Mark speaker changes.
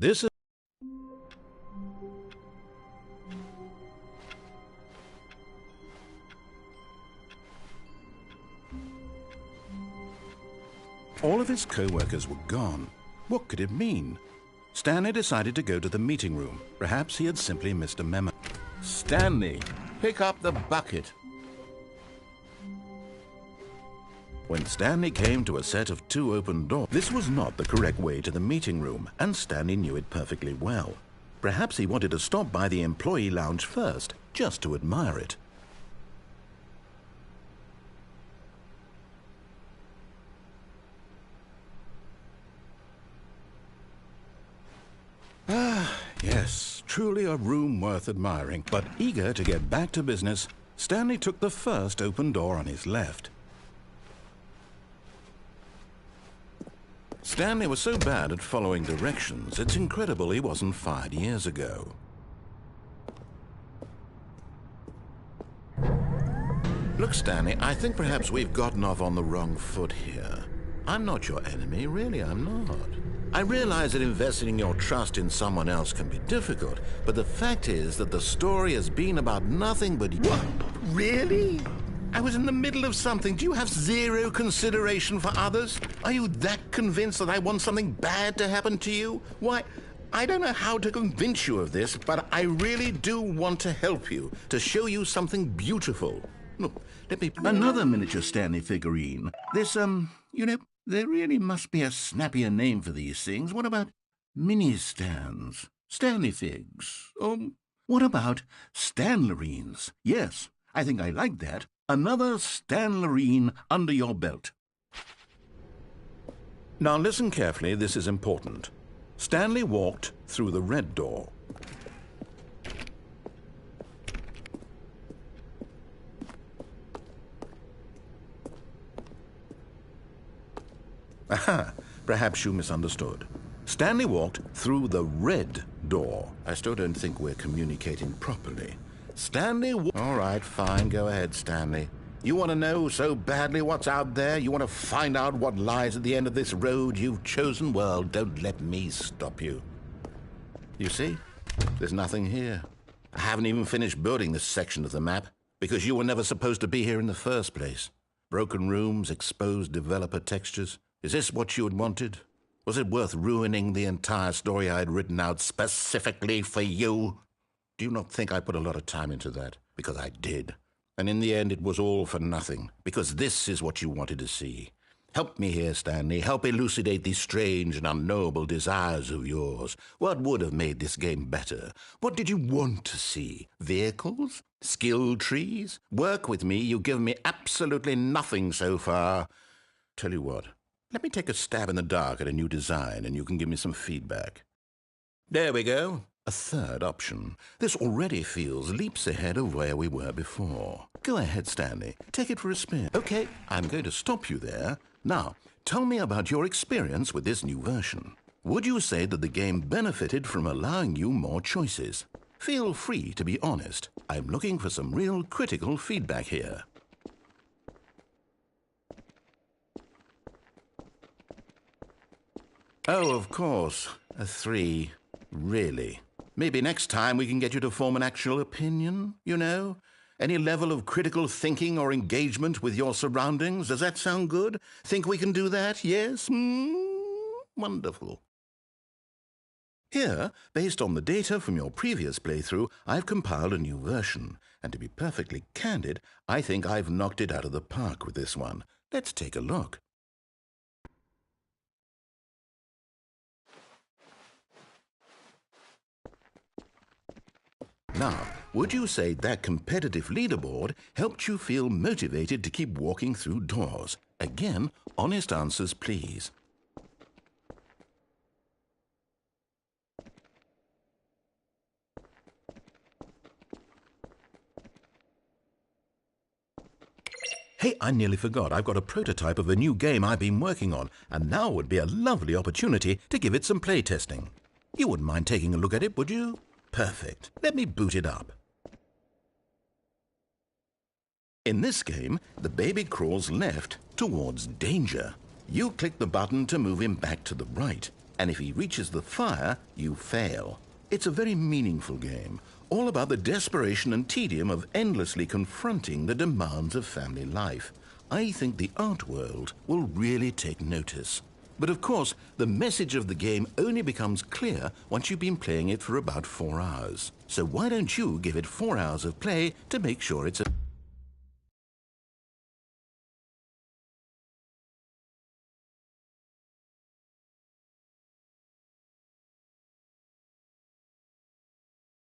Speaker 1: This is... All of his co-workers were gone. What could it mean? Stanley decided to go to the meeting room. Perhaps he had simply missed a memo. Stanley, pick up the bucket. When Stanley came to a set of 2 open doors, this was not the correct way to the meeting room, and Stanley knew it perfectly well. Perhaps he wanted to stop by the employee lounge first, just to admire it. Ah, yes, truly a room worth admiring. But eager to get back to business, Stanley took the first open door on his left. Stanley was so bad at following directions, it's incredible he wasn't fired years ago. Look, Stanley, I think perhaps we've gotten off on the wrong foot here. I'm not your enemy, really, I'm not. I realize that investing your trust in someone else can be difficult, but the fact is that the story has been about nothing but... What? Really? I was in the middle of something. Do you have zero consideration for others? Are you that convinced that I want something bad to happen to you? Why, I don't know how to convince you of this, but I really do want to help you, to show you something beautiful. Look, let me... Another miniature Stanley figurine. This, you know, there really must be a snappier name for these things. What about mini-stands? Stanley figs? What about Stanlerines? Yes, I think I like that. Another Stanlerine under your belt. Now listen carefully, this is important. Stanley walked through the red door. Aha, perhaps you misunderstood. Stanley walked through the red door. I still don't think we're communicating properly. Stanley... All right, fine, go ahead, Stanley. You want to know so badly what's out there? You want to find out what lies at the end of this road you've chosen? Well, don't let me stop you. You see, there's nothing here. I haven't even finished building this section of the map, because you were never supposed to be here in the first place. Broken rooms, exposed developer textures. Is this what you had wanted? Was it worth ruining the entire story I had written out specifically for you? Do you not think I put a lot of time into that? Because I did. And in the end, it was all for nothing. Because this is what you wanted to see. Help me here, Stanley. Help elucidate these strange and unknowable desires of yours. What would have made this game better? What did you want to see? Vehicles? Skill trees? Work with me. You've given me absolutely nothing so far. Tell you what. Let me take a stab in the dark at a new design, and you can give me some feedback. There we go. A third option. This already feels leaps ahead of where we were before. Go ahead, Stanley. Take it for a spin. Okay, I'm going to stop you there. Now, tell me about your experience with this new version. Would you say that the game benefited from allowing you more choices? Feel free to be honest. I'm looking for some real critical feedback here. Oh, of course. A 3. Really? Maybe next time we can get you to form an actual opinion, you know? Any level of critical thinking or engagement with your surroundings? Does that sound good? Think we can do that? Yes? Wonderful. Here, based on the data from your previous playthrough, I've compiled a new version. And to be perfectly candid, I think I've knocked it out of the park with this one. Let's take a look. Now, would you say that competitive leaderboard helped you feel motivated to keep walking through doors? Again, honest answers, please. Hey, I nearly forgot. I've got a prototype of a new game I've been working on, and now would be a lovely opportunity to give it some playtesting. You wouldn't mind taking a look at it, would you? Perfect. Let me boot it up. In this game, the baby crawls left towards danger. You click the button to move him back to the right. and if he reaches the fire, you fail. It's a very meaningful game, all about the desperation and tedium of endlessly confronting the demands of family life. I think the art world will really take notice. But of course, the message of the game only becomes clear once you've been playing it for about 4 hours. So why don't you give it 4 hours of play to make sure it's a...